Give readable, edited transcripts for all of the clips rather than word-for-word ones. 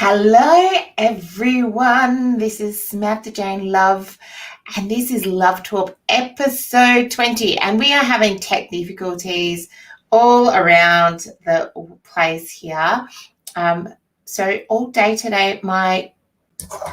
Hello, everyone. This is Samantha-Jayne Love, and this is Love Talk episode 20. And we are having tech difficulties all around the place here. So all day today, my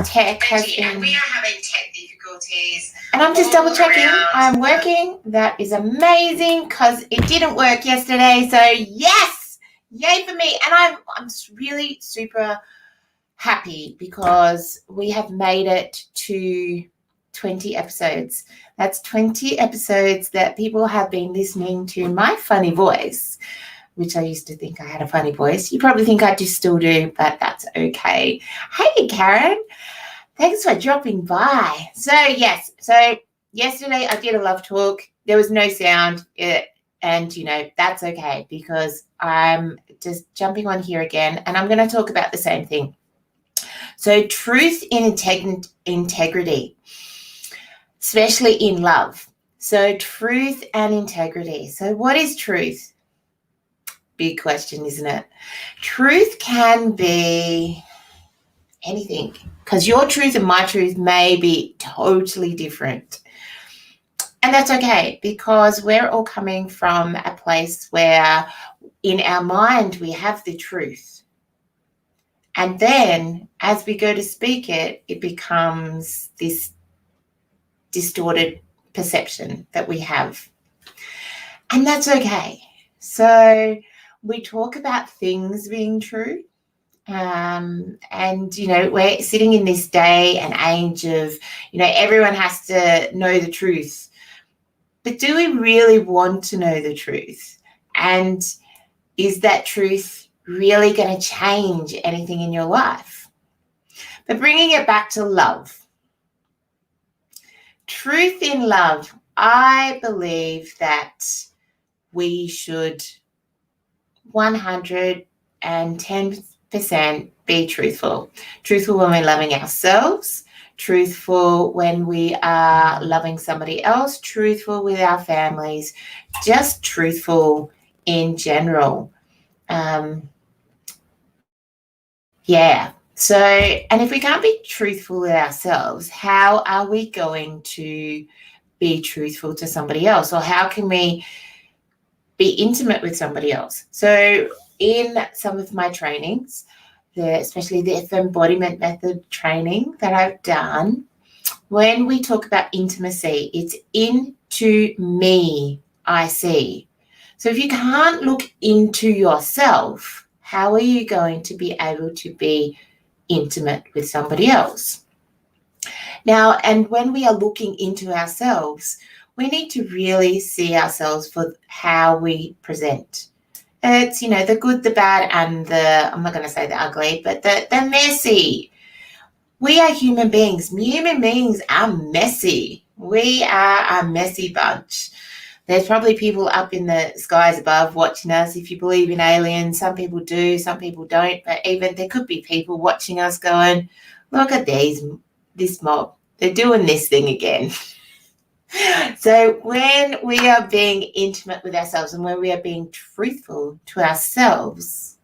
tech has been... And we are having tech difficulties. And I'm just double checking. I'm working. That is amazing because it didn't work yesterday. So yes, yay for me. And I'm really super happy because we have made it to 20 episodes. That's 20 episodes that people have been listening to my funny voice, which I used to think I had a funny voice. You probably think I still do, but that's okay. Hey, Karen. Thanks for dropping by. So yesterday I did a love talk. There was no sound, and that's okay because I'm just jumping on here again, and I'm going to talk about the same thing. So truth in integrity, especially in love. So truth and integrity. So what is truth? Big question, isn't it? Truth can be anything because your truth and my truth may be totally different. And that's okay because we're all coming from a place where in our mind we have the truth. And then as we go to speak it, it becomes this distorted perception that we have. And that's okay. So we talk about things being true. And, we're sitting in this day and age of, everyone has to know the truth. But do we really want to know the truth? And is that truth really going to change anything in your life? But bringing it back to love. Truth in love. I believe that we should 110% be truthful. Truthful when we're loving ourselves, truthful when we are loving somebody else, truthful with our families, just truthful in general. So, and if we can't be truthful with ourselves, how are we going to be truthful to somebody else? Or how can we be intimate with somebody else? So in some of my trainings, especially the embodiment method training that I've done, when we talk about intimacy, it's into me I see. So if you can't look into yourself, how are you going to be able to be intimate with somebody else? Now, and when we are looking into ourselves, we need to really see ourselves for how we present. It's, the good, the bad, and I'm not going to say the ugly, but the messy. We are human beings. Human beings are messy. We are a messy bunch. There's probably people up in the skies above watching us. If you believe in aliens, some people do, some people don't. But even there could be people watching us going, look at this mob. They're doing this thing again. So when we are being intimate with ourselves and when we are being truthful to ourselves,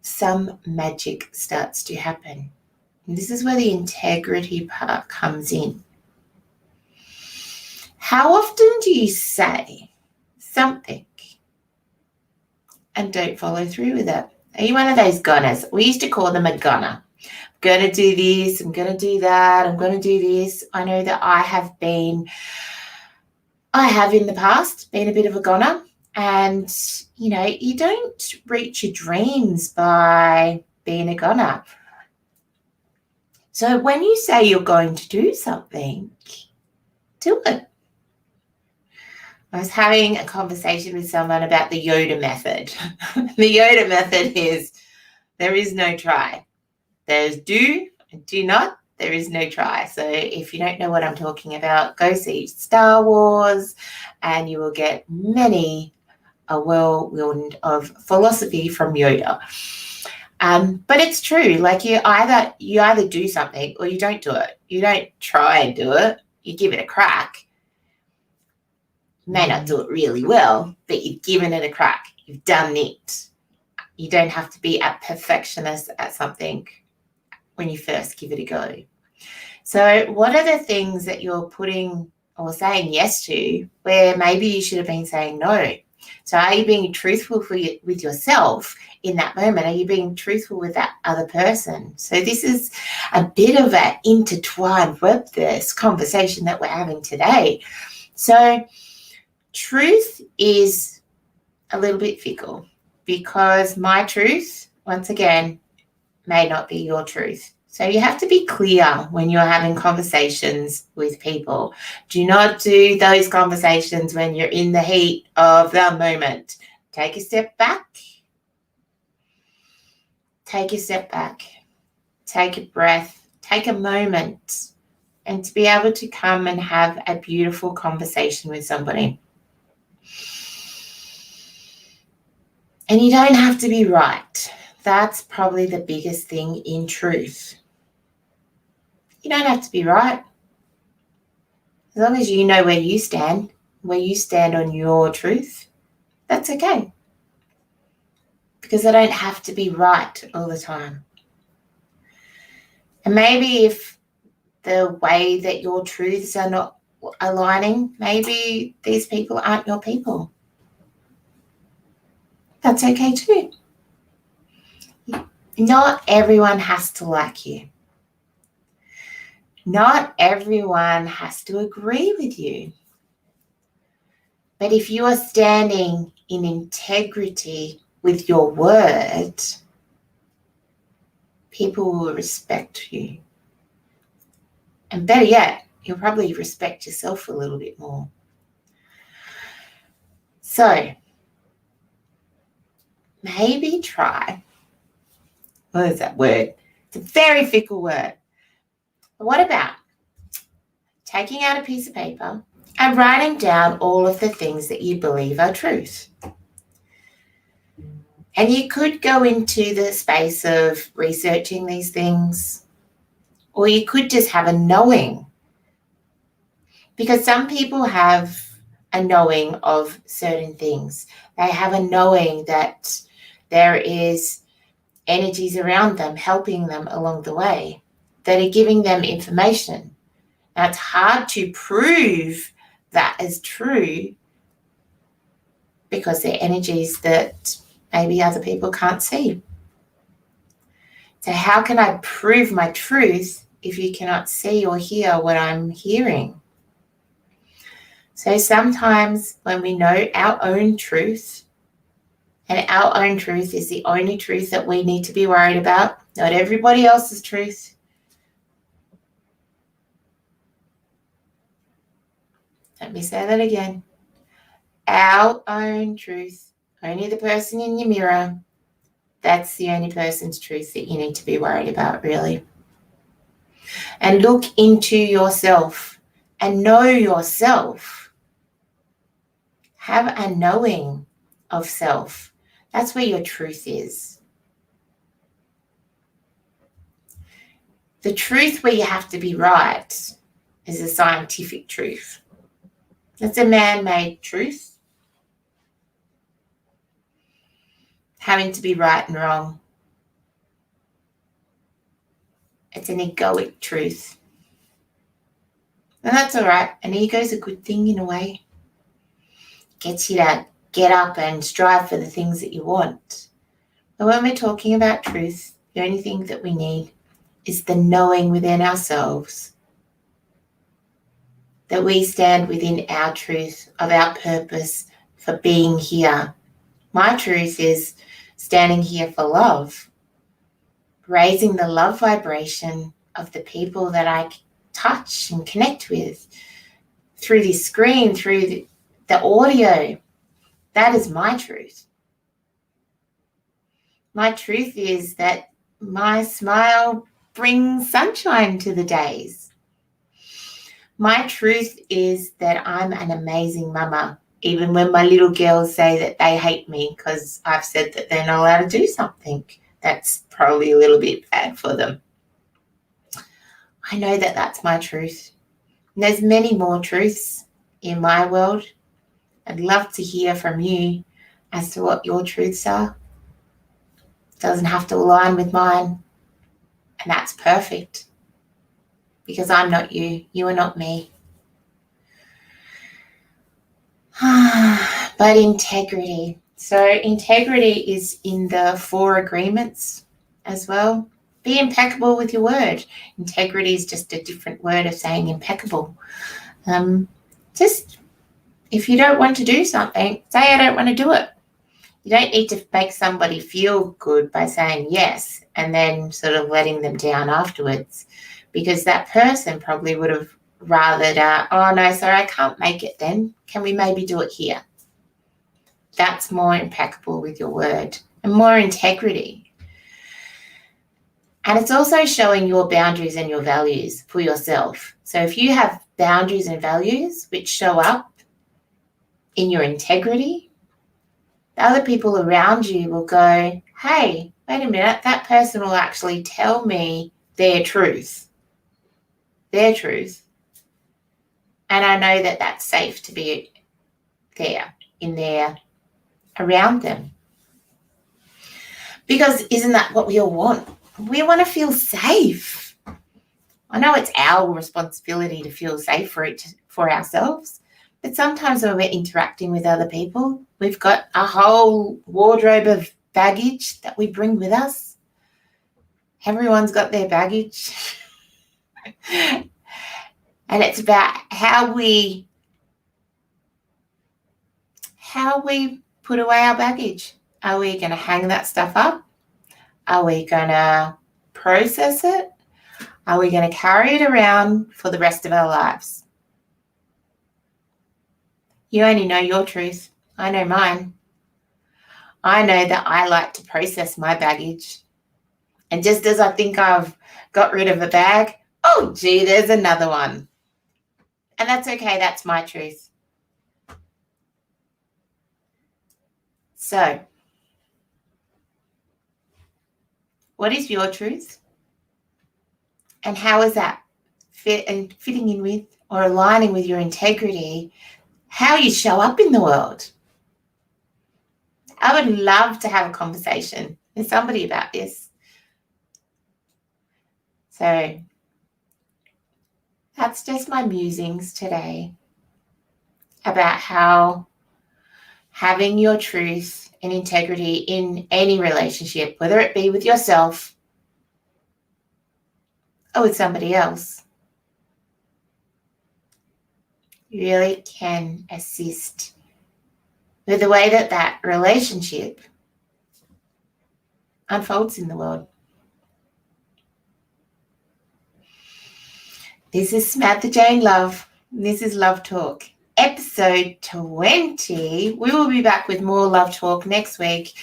some magic starts to happen. And this is where the integrity part comes in. How often do you say something and don't follow through with it? Are you one of those goners? We used to call them a goner. I'm going to do this, I'm going to do that, I'm going to do this. I know that I have in the past been a bit of a goner, and, you don't reach your dreams by being a goner. So when you say you're going to do something, do it. I was having a conversation with someone about the Yoda method. The Yoda method is there is no try. There's do and do not. There is no try. So if you don't know what I'm talking about, go see Star Wars and you will get many a whirlwind of philosophy from Yoda. But it's true. Like you either do something or you don't do it. You don't try and do it. You give it a crack. You may not do it really well, but you've given it a crack. You've done it. You don't have to be a perfectionist at something when you first give it a go. So what are the things that you're putting or saying yes to where maybe you should have been saying no? So are you being truthful with yourself in that moment? Are you being truthful with that other person? So this is a bit of an intertwined web, this conversation that we're having today. So truth is a little bit fickle because my truth, once again, may not be your truth. So you have to be clear when you're having conversations with people. Do not do those conversations when you're in the heat of the moment. Take a step back. Take a step back. Take a breath. Take a moment. And to be able to come and have a beautiful conversation with somebody. And you don't have to be right. That's probably the biggest thing in truth. You don't have to be right. As long as you know where you stand on your truth, that's okay. Because I don't have to be right all the time. And maybe if the way that your truths are not aligning, maybe these people aren't your people. That's okay too. Not everyone has to like you. Not everyone has to agree with you. But if you are standing in integrity with your word, people will respect you. And better yet, you'll probably respect yourself a little bit more. So maybe try, what is that word? It's a very fickle word. What about taking out a piece of paper and writing down all of the things that you believe are truth? And you could go into the space of researching these things, or you could just have a knowing. Because some people have a knowing of certain things. They have a knowing that there is energies around them helping them along the way that are giving them information. Now, it's hard to prove that as true because they're energies that maybe other people can't see. So how can I prove my truth if you cannot see or hear what I'm hearing? So sometimes when we know our own truth, and our own truth is the only truth that we need to be worried about, not everybody else's truth. Let me say that again. Our own truth, only the person in your mirror, that's the only person's truth that you need to be worried about, really. And look into yourself and know yourself. Have a knowing of self. That's where your truth is. The truth where you have to be right is a scientific truth. It's a man-made truth. Having to be right and wrong. It's an egoic truth. And that's all right. An ego is a good thing in a way. Gets you to get up and strive for the things that you want. But when we're talking about truth, the only thing that we need is the knowing within ourselves that we stand within our truth of our purpose for being here. My truth is standing here for love, raising the love vibration of the people that I touch and connect with through this screen, through the audio. That is my truth. My truth is that my smile brings sunshine to the days. My truth is that I'm an amazing mama, even when my little girls say that they hate me because I've said that they're not allowed to do something that's probably a little bit bad for them. I know that that's my truth. And there's many more truths in my world. I'd love to hear from you as to what your truths are. doesn't have to align with mine. And that's perfect, because I'm not you. You are not me. But integrity. So integrity is in the 4 agreements as well. Be impeccable with your word. Integrity is just a different word of saying impeccable. Just if you don't want to do something, say I don't want to do it. You don't need to make somebody feel good by saying yes and then sort of letting them down afterwards, because that person probably would have rather, oh no, sorry, I can't make it then. Can we maybe do it here? That's more impeccable with your word and more integrity. And it's also showing your boundaries and your values for yourself. So if you have boundaries and values which show up in your integrity, the other people around you will go, hey, wait a minute, that person will actually tell me their truth. And I know that that's safe to be there, in there, around them. Because isn't that what we all want? We want to feel safe. I know it's our responsibility to feel safe for ourselves, but sometimes when we're interacting with other people, we've got a whole wardrobe of baggage that we bring with us. Everyone's got their baggage. And it's about how we put away our baggage. Are we going to hang that stuff up? Are we going to process it? Are we going to carry it around for the rest of our lives? You only know your truth. I know mine. I know that I like to process my baggage. And just as I think I've got rid of a bag, oh, gee, there's another one. And that's okay. That's my truth. So, what is your truth? And how is that fitting in with or aligning with your integrity, how you show up in the world? I would love to have a conversation with somebody about this. So that's just my musings today about how having your truth and integrity in any relationship, whether it be with yourself or with somebody else, really can assist with the way that that relationship unfolds in the world. This is Samantha-Jayne Love. This is Love Talk, episode 20. We will be back with more Love Talk next week,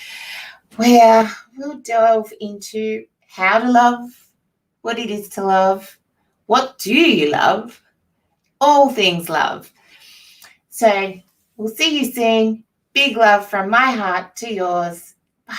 where we'll delve into how to love, what it is to love, what do you love, all things love. So we'll see you soon. Big love from my heart to yours. Bye.